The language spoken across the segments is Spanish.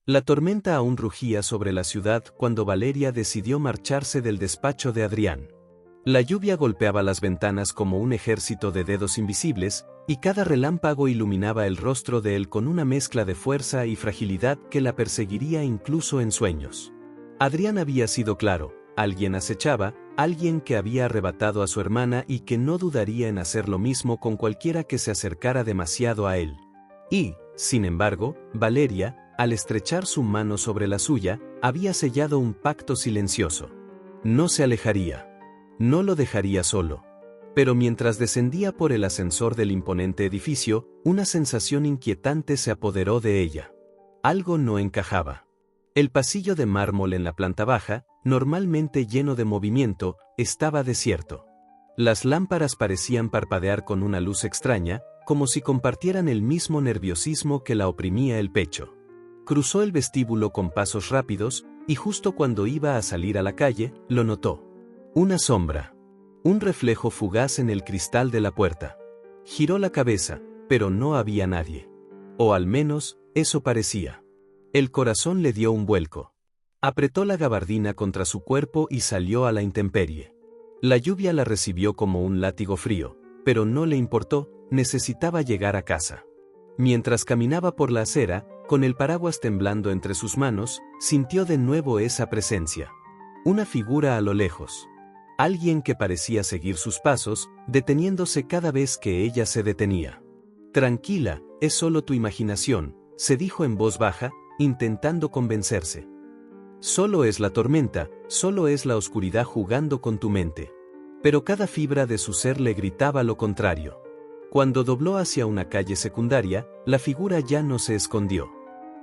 La tormenta aún rugía sobre la ciudad cuando Valeria decidió marcharse del despacho de Adrián. La lluvia golpeaba las ventanas como un ejército de dedos invisibles, y cada relámpago iluminaba el rostro de él con una mezcla de fuerza y fragilidad que la perseguiría incluso en sueños. Adrián había sido claro: alguien acechaba, alguien que había arrebatado a su hermana y que no dudaría en hacer lo mismo con cualquiera que se acercara demasiado a él. Y, sin embargo, Valeria, al estrechar su mano sobre la suya, había sellado un pacto silencioso. No se alejaría. No lo dejaría solo. Pero mientras descendía por el ascensor del imponente edificio, una sensación inquietante se apoderó de ella. Algo no encajaba. El pasillo de mármol en la planta baja, normalmente lleno de movimiento, estaba desierto. Las lámparas parecían parpadear con una luz extraña, como si compartieran el mismo nerviosismo que la oprimía el pecho. Cruzó el vestíbulo con pasos rápidos, y justo cuando iba a salir a la calle, lo notó. Una sombra. Un reflejo fugaz en el cristal de la puerta. Giró la cabeza, pero no había nadie. O al menos, eso parecía. El corazón le dio un vuelco. Apretó la gabardina contra su cuerpo y salió a la intemperie. La lluvia la recibió como un látigo frío, pero no le importó, necesitaba llegar a casa. Mientras caminaba por la acera, con el paraguas temblando entre sus manos, sintió de nuevo esa presencia. Una figura a lo lejos. Alguien que parecía seguir sus pasos, deteniéndose cada vez que ella se detenía. Tranquila, es solo tu imaginación, se dijo en voz baja, intentando convencerse. Solo es la tormenta, solo es la oscuridad jugando con tu mente. Pero cada fibra de su ser le gritaba lo contrario. Cuando dobló hacia una calle secundaria, la figura ya no se escondió.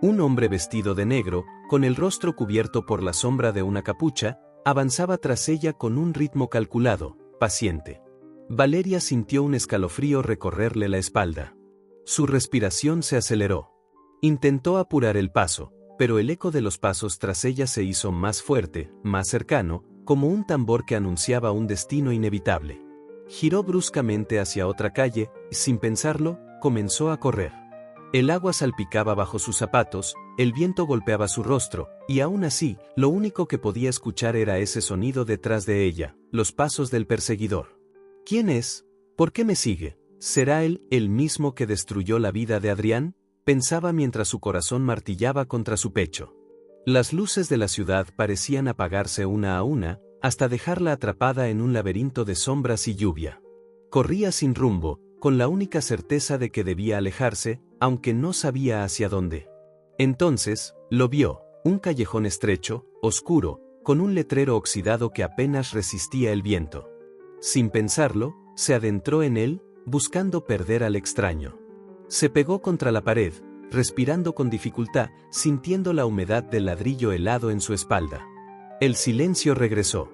Un hombre vestido de negro, con el rostro cubierto por la sombra de una capucha, avanzaba tras ella con un ritmo calculado, paciente. Valeria sintió un escalofrío recorrerle la espalda. Su respiración se aceleró. Intentó apurar el paso, pero el eco de los pasos tras ella se hizo más fuerte, más cercano, como un tambor que anunciaba un destino inevitable. Giró bruscamente hacia otra calle, y sin pensarlo, comenzó a correr. El agua salpicaba bajo sus zapatos, el viento golpeaba su rostro, y aún así, lo único que podía escuchar era ese sonido detrás de ella, los pasos del perseguidor. ¿Quién es? ¿Por qué me sigue? ¿Será él el mismo que destruyó la vida de Adrián? Pensaba mientras su corazón martillaba contra su pecho. Las luces de la ciudad parecían apagarse una a una, hasta dejarla atrapada en un laberinto de sombras y lluvia. Corría sin rumbo, con la única certeza de que debía alejarse, aunque no sabía hacia dónde. Entonces, lo vio, un callejón estrecho, oscuro, con un letrero oxidado que apenas resistía el viento. Sin pensarlo, se adentró en él, buscando perder al extraño. Se pegó contra la pared, respirando con dificultad, sintiendo la humedad del ladrillo helado en su espalda. El silencio regresó.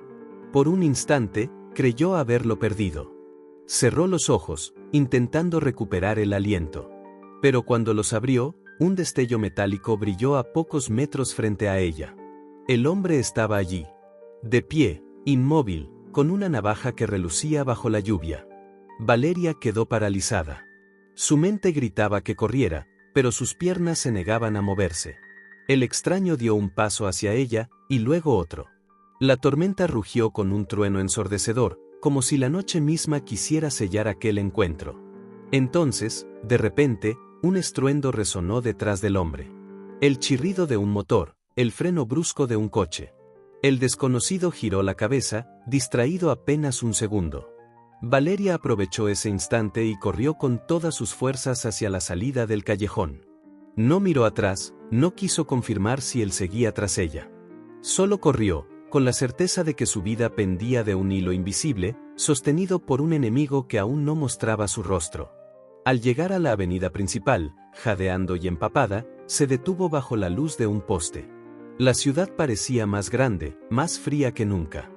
Por un instante, creyó haberlo perdido. Cerró los ojos, intentando recuperar el aliento. Pero cuando los abrió, un destello metálico brilló a pocos metros frente a ella. El hombre estaba allí. De pie, inmóvil, con una navaja que relucía bajo la lluvia. Valeria quedó paralizada. Su mente gritaba que corriera, pero sus piernas se negaban a moverse. El extraño dio un paso hacia ella, y luego otro. La tormenta rugió con un trueno ensordecedor, como si la noche misma quisiera sellar aquel encuentro. Entonces, de repente, un estruendo resonó detrás del hombre. El chirrido de un motor, el freno brusco de un coche. El desconocido giró la cabeza, distraído apenas un segundo. Valeria aprovechó ese instante y corrió con todas sus fuerzas hacia la salida del callejón. No miró atrás, no quiso confirmar si él seguía tras ella. Solo corrió, con la certeza de que su vida pendía de un hilo invisible, sostenido por un enemigo que aún no mostraba su rostro. Al llegar a la avenida principal, jadeando y empapada, se detuvo bajo la luz de un poste. La ciudad parecía más grande, más fría que nunca.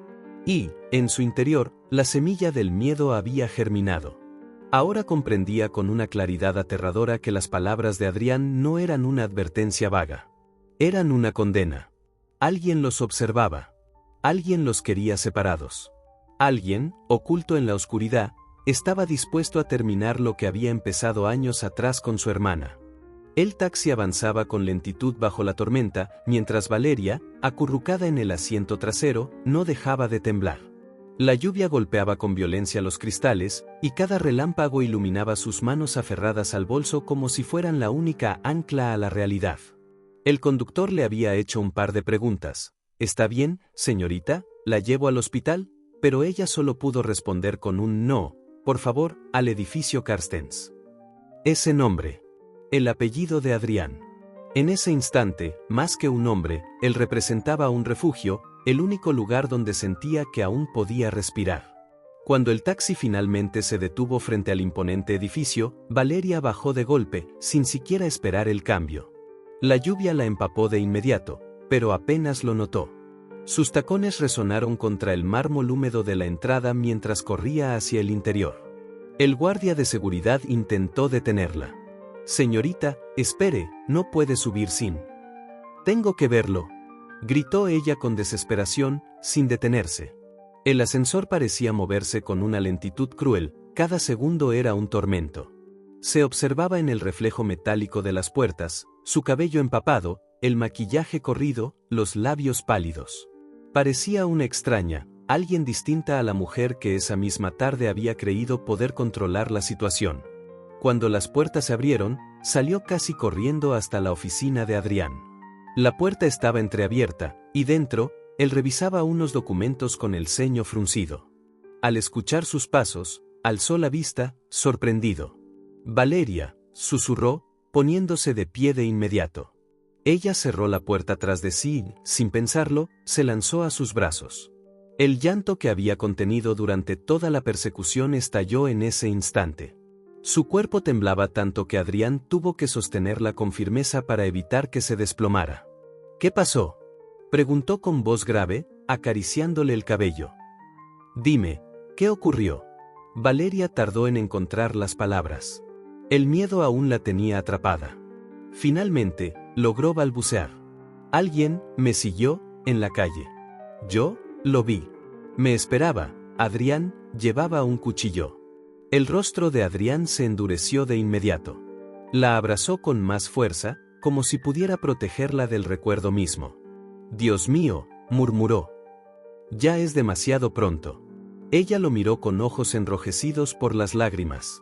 Y, en su interior, la semilla del miedo había germinado. Ahora comprendía con una claridad aterradora que las palabras de Adrián no eran una advertencia vaga. Eran una condena. Alguien los observaba. Alguien los quería separados. Alguien, oculto en la oscuridad, estaba dispuesto a terminar lo que había empezado años atrás con su hermana. El taxi avanzaba con lentitud bajo la tormenta, mientras Valeria, acurrucada en el asiento trasero, no dejaba de temblar. La lluvia golpeaba con violencia los cristales, y cada relámpago iluminaba sus manos aferradas al bolso como si fueran la única ancla a la realidad. El conductor le había hecho un par de preguntas. «¿Está bien, señorita? ¿La llevo al hospital?» Pero ella solo pudo responder con un «no, por favor, al edificio Carstens». Ese nombre. El apellido de Adrián. En ese instante, más que un nombre, él representaba un refugio, el único lugar donde sentía que aún podía respirar. Cuando el taxi finalmente se detuvo frente al imponente edificio, Valeria bajó de golpe, sin siquiera esperar el cambio. La lluvia la empapó de inmediato, pero apenas lo notó. Sus tacones resonaron contra el mármol húmedo de la entrada mientras corría hacia el interior. El guardia de seguridad intentó detenerla. «Señorita, espere, no puede subir sin». «Tengo que verlo», gritó ella con desesperación, sin detenerse. El ascensor parecía moverse con una lentitud cruel, cada segundo era un tormento. Se observaba en el reflejo metálico de las puertas, su cabello empapado, el maquillaje corrido, los labios pálidos. Parecía una extraña, alguien distinta a la mujer que esa misma tarde había creído poder controlar la situación. Cuando las puertas se abrieron, salió casi corriendo hasta la oficina de Adrián. La puerta estaba entreabierta, y dentro, él revisaba unos documentos con el ceño fruncido. Al escuchar sus pasos, alzó la vista, sorprendido. «Valeria», susurró, poniéndose de pie de inmediato. Ella cerró la puerta tras de sí y, sin pensarlo, se lanzó a sus brazos. El llanto que había contenido durante toda la persecución estalló en ese instante. Su cuerpo temblaba tanto que Adrián tuvo que sostenerla con firmeza para evitar que se desplomara. «¿Qué pasó?», preguntó con voz grave, acariciándole el cabello. «Dime, ¿qué ocurrió?». Valeria tardó en encontrar las palabras. El miedo aún la tenía atrapada. Finalmente, logró balbucear. «Alguien me siguió en la calle. Yo lo vi. Me esperaba. Adrián llevaba un cuchillo». El rostro de Adrián se endureció de inmediato. La abrazó con más fuerza, como si pudiera protegerla del recuerdo mismo. «Dios mío», murmuró. «Ya es demasiado pronto». Ella lo miró con ojos enrojecidos por las lágrimas.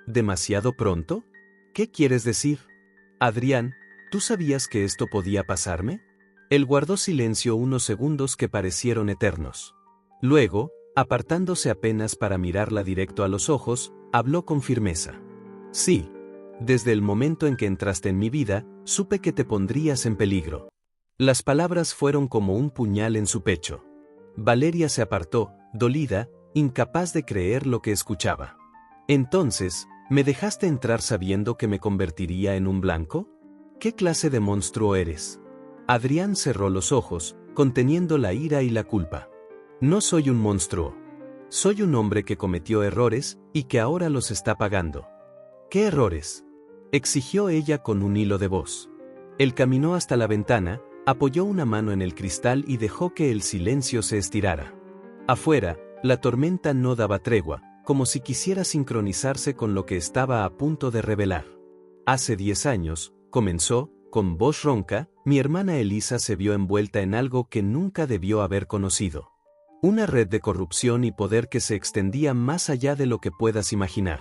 «¿Demasiado pronto? ¿Qué quieres decir? Adrián, ¿tú sabías que esto podía pasarme?». Él guardó silencio unos segundos que parecieron eternos. Luego, apartándose apenas para mirarla directo a los ojos, habló con firmeza. «Sí. Desde el momento en que entraste en mi vida, supe que te pondrías en peligro». Las palabras fueron como un puñal en su pecho. Valeria se apartó, dolida, incapaz de creer lo que escuchaba. «Entonces, ¿me dejaste entrar sabiendo que me convertiría en un blanco? ¿Qué clase de monstruo eres?». Adrián cerró los ojos, conteniendo la ira y la culpa. «No soy un monstruo. Soy un hombre que cometió errores, y que ahora los está pagando». «¿Qué errores?», exigió ella con un hilo de voz. Él caminó hasta la ventana, apoyó una mano en el cristal y dejó que el silencio se estirara. Afuera, la tormenta no daba tregua, como si quisiera sincronizarse con lo que estaba a punto de revelar. «Hace 10 años», comenzó, con voz ronca, «mi hermana Elisa se vio envuelta en algo que nunca debió haber conocido. Una red de corrupción y poder que se extendía más allá de lo que puedas imaginar.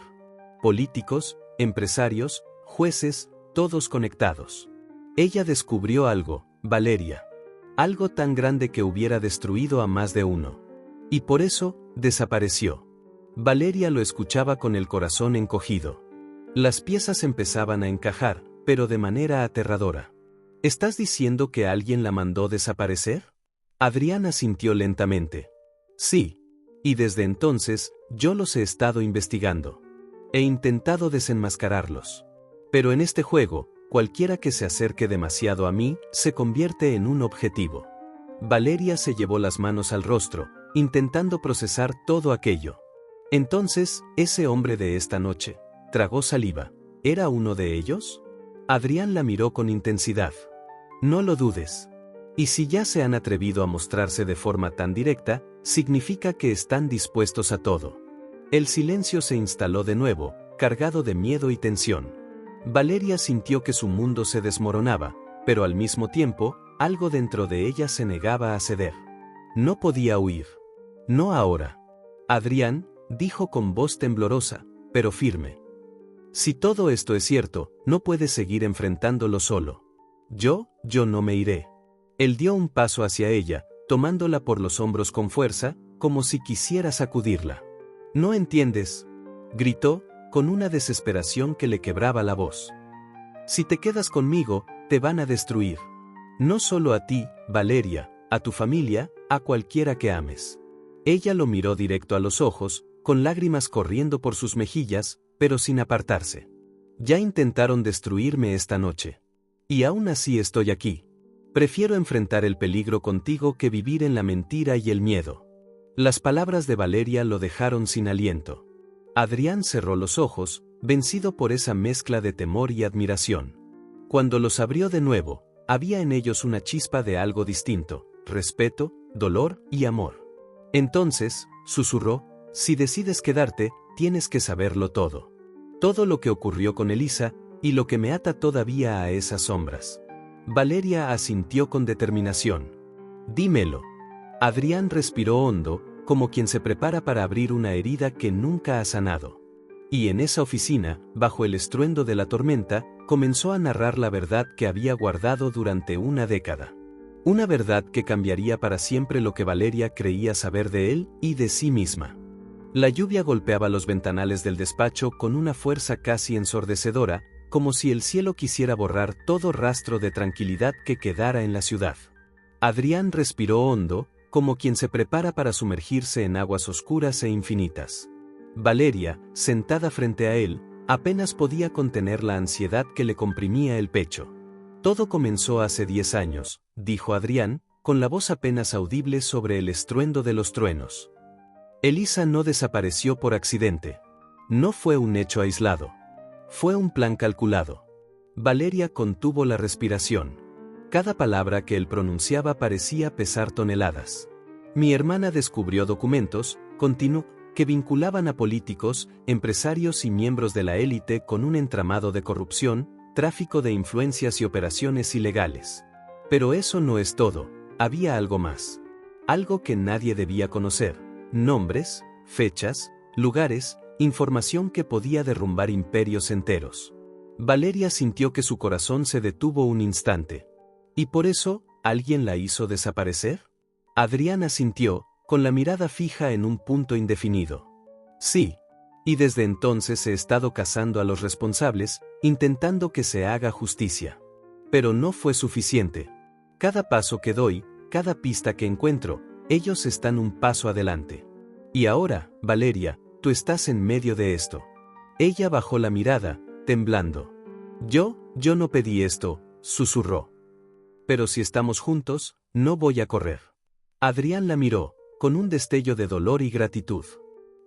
Políticos, empresarios, jueces, todos conectados. Ella descubrió algo, Valeria. Algo tan grande que hubiera destruido a más de uno. Y por eso, desapareció». Valeria lo escuchaba con el corazón encogido. Las piezas empezaban a encajar, pero de manera aterradora. «¿Estás diciendo que alguien la mandó desaparecer?». Adrián asintió lentamente. «Sí. Y desde entonces, yo los he estado investigando. He intentado desenmascararlos. Pero en este juego, cualquiera que se acerque demasiado a mí, se convierte en un objetivo». Valeria se llevó las manos al rostro, intentando procesar todo aquello. «Entonces, ese hombre de esta noche», tragó saliva, «¿era uno de ellos?». Adrián la miró con intensidad. «No lo dudes. Y si ya se han atrevido a mostrarse de forma tan directa, significa que están dispuestos a todo». El silencio se instaló de nuevo, cargado de miedo y tensión. Valeria sintió que su mundo se desmoronaba, pero al mismo tiempo, algo dentro de ella se negaba a ceder. No podía huir. No ahora. Adrián, dijo con voz temblorosa, pero firme. Si todo esto es cierto, no puedes seguir enfrentándolo solo. Yo no me iré. Él dio un paso hacia ella, tomándola por los hombros con fuerza, como si quisiera sacudirla. ¿No entiendes?, gritó, con una desesperación que le quebraba la voz. Si te quedas conmigo, te van a destruir. No solo a ti, Valeria, a tu familia, a cualquiera que ames. Ella lo miró directo a los ojos, con lágrimas corriendo por sus mejillas, pero sin apartarse. Ya intentaron destruirme esta noche. Y aún así estoy aquí. Prefiero enfrentar el peligro contigo que vivir en la mentira y el miedo. Las palabras de Valeria lo dejaron sin aliento. Adrián cerró los ojos, vencido por esa mezcla de temor y admiración. Cuando los abrió de nuevo, había en ellos una chispa de algo distinto: respeto, dolor y amor. Entonces, susurró, si decides quedarte, tienes que saberlo todo. Todo lo que ocurrió con Elisa, y lo que me ata todavía a esas sombras. Valeria asintió con determinación. Dímelo. Adrián respiró hondo, como quien se prepara para abrir una herida que nunca ha sanado. Y en esa oficina, bajo el estruendo de la tormenta, comenzó a narrar la verdad que había guardado durante una década. Una verdad que cambiaría para siempre lo que Valeria creía saber de él y de sí misma. La lluvia golpeaba los ventanales del despacho con una fuerza casi ensordecedora, como si el cielo quisiera borrar todo rastro de tranquilidad que quedara en la ciudad. Adrián respiró hondo, como quien se prepara para sumergirse en aguas oscuras e infinitas. Valeria, sentada frente a él, apenas podía contener la ansiedad que le comprimía el pecho. Todo comenzó hace 10 años, dijo Adrián, con la voz apenas audible sobre el estruendo de los truenos. Elisa no desapareció por accidente. No fue un hecho aislado. Fue un plan calculado. Valeria contuvo la respiración. Cada palabra que él pronunciaba parecía pesar toneladas. Mi hermana descubrió documentos, continuó, que vinculaban a políticos, empresarios y miembros de la élite con un entramado de corrupción, tráfico de influencias y operaciones ilegales. Pero eso no es todo, había algo más. Algo que nadie debía conocer. Nombres, fechas, lugares, información que podía derrumbar imperios enteros. Valeria sintió que su corazón se detuvo un instante. ¿Y por eso, alguien la hizo desaparecer? Adrián asintió, con la mirada fija en un punto indefinido. Sí. Y desde entonces he estado cazando a los responsables, intentando que se haga justicia. Pero no fue suficiente. Cada paso que doy, cada pista que encuentro, ellos están un paso adelante. Y ahora, Valeria, tú estás en medio de esto. Ella bajó la mirada, temblando. Yo no pedí esto, susurró. Pero si estamos juntos, no voy a correr. Adrián la miró, con un destello de dolor y gratitud.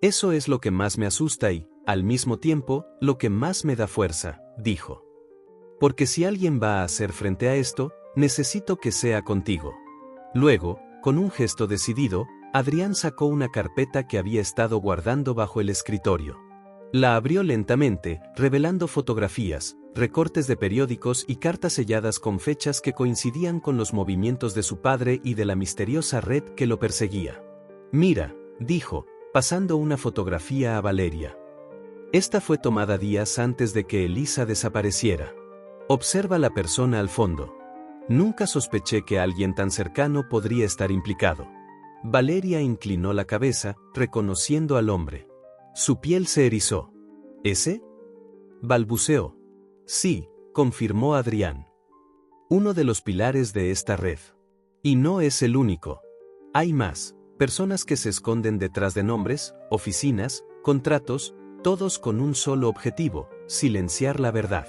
Eso es lo que más me asusta y, al mismo tiempo, lo que más me da fuerza, dijo. Porque si alguien va a hacer frente a esto, necesito que sea contigo. Luego, con un gesto decidido, Adrián sacó una carpeta que había estado guardando bajo el escritorio. La abrió lentamente, revelando fotografías, recortes de periódicos y cartas selladas con fechas que coincidían con los movimientos de su padre y de la misteriosa red que lo perseguía. Mira, dijo, pasando una fotografía a Valeria. Esta fue tomada días antes de que Elisa desapareciera. Observa la persona al fondo. Nunca sospeché que alguien tan cercano podría estar implicado. Valeria inclinó la cabeza, reconociendo al hombre. Su piel se erizó. ¿Ese?, balbuceó. Sí, confirmó Adrián. Uno de los pilares de esta red. Y no es el único. Hay más, personas que se esconden detrás de nombres, oficinas, contratos, todos con un solo objetivo: silenciar la verdad.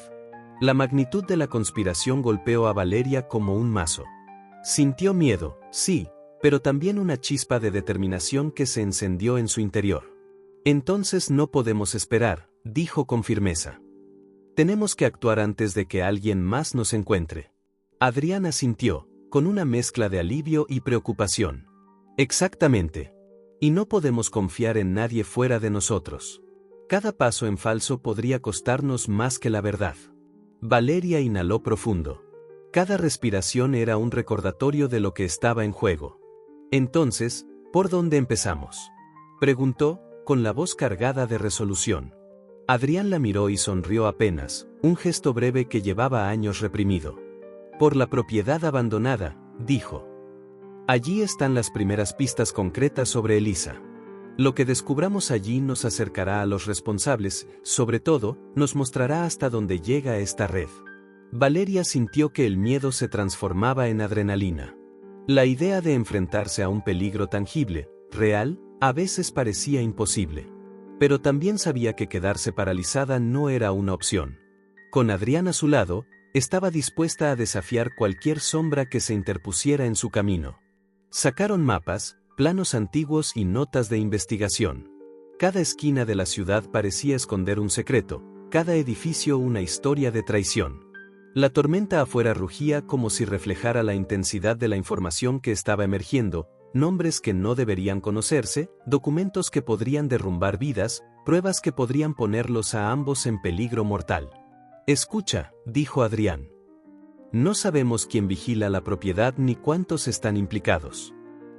La magnitud de la conspiración golpeó a Valeria como un mazo. Sintió miedo, sí, pero también una chispa de determinación que se encendió en su interior. Entonces no podemos esperar, dijo con firmeza. Tenemos que actuar antes de que alguien más nos encuentre. Adrián asintió, con una mezcla de alivio y preocupación. Exactamente. Y no podemos confiar en nadie fuera de nosotros. Cada paso en falso podría costarnos más que la verdad. Valeria inhaló profundo. Cada respiración era un recordatorio de lo que estaba en juego. Entonces, ¿por dónde empezamos?, preguntó, con la voz cargada de resolución. Adrián la miró y sonrió apenas, un gesto breve que llevaba años reprimido. Por la propiedad abandonada, dijo. Allí están las primeras pistas concretas sobre Elisa. Lo que descubramos allí nos acercará a los responsables, sobre todo, nos mostrará hasta dónde llega esta red. Valeria sintió que el miedo se transformaba en adrenalina. La idea de enfrentarse a un peligro tangible, real, a veces parecía imposible. Pero también sabía que quedarse paralizada no era una opción. Con Adrián a su lado, estaba dispuesta a desafiar cualquier sombra que se interpusiera en su camino. Sacaron mapas, planos antiguos y notas de investigación. Cada esquina de la ciudad parecía esconder un secreto, cada edificio una historia de traición. La tormenta afuera rugía como si reflejara la intensidad de la información que estaba emergiendo, nombres que no deberían conocerse, documentos que podrían derrumbar vidas, pruebas que podrían ponerlos a ambos en peligro mortal. Escucha, dijo Adrián. No sabemos quién vigila la propiedad ni cuántos están implicados.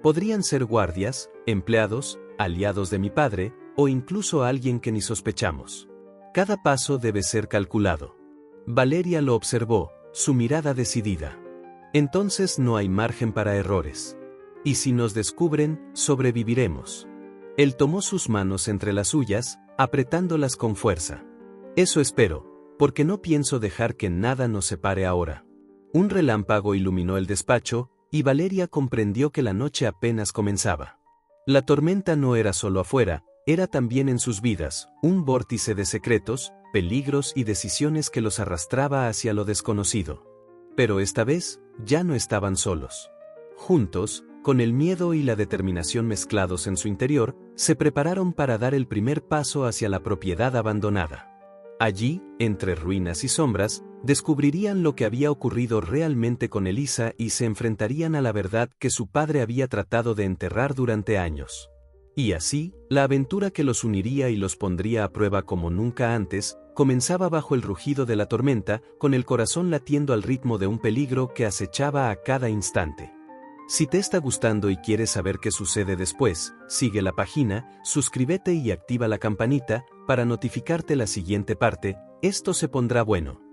Podrían ser guardias, empleados, aliados de mi padre, o incluso alguien que ni sospechamos. Cada paso debe ser calculado. Valeria lo observó, su mirada decidida. Entonces no hay margen para errores. Y si nos descubren, sobreviviremos. Él tomó sus manos entre las suyas, apretándolas con fuerza. Eso espero, porque no pienso dejar que nada nos separe ahora. Un relámpago iluminó el despacho, y Valeria comprendió que la noche apenas comenzaba. La tormenta no era solo afuera, era también en sus vidas, un vórtice de secretos, peligros y decisiones que los arrastraba hacia lo desconocido. Pero esta vez, ya no estaban solos. Juntos, con el miedo y la determinación mezclados en su interior, se prepararon para dar el primer paso hacia la propiedad abandonada. Allí, entre ruinas y sombras, descubrirían lo que había ocurrido realmente con Elisa y se enfrentarían a la verdad que su padre había tratado de enterrar durante años. Y así, la aventura que los uniría y los pondría a prueba como nunca antes, comenzaba bajo el rugido de la tormenta, con el corazón latiendo al ritmo de un peligro que acechaba a cada instante. Si te está gustando y quieres saber qué sucede después, sigue la página, suscríbete y activa la campanita para notificarte la siguiente parte. Esto se pondrá bueno.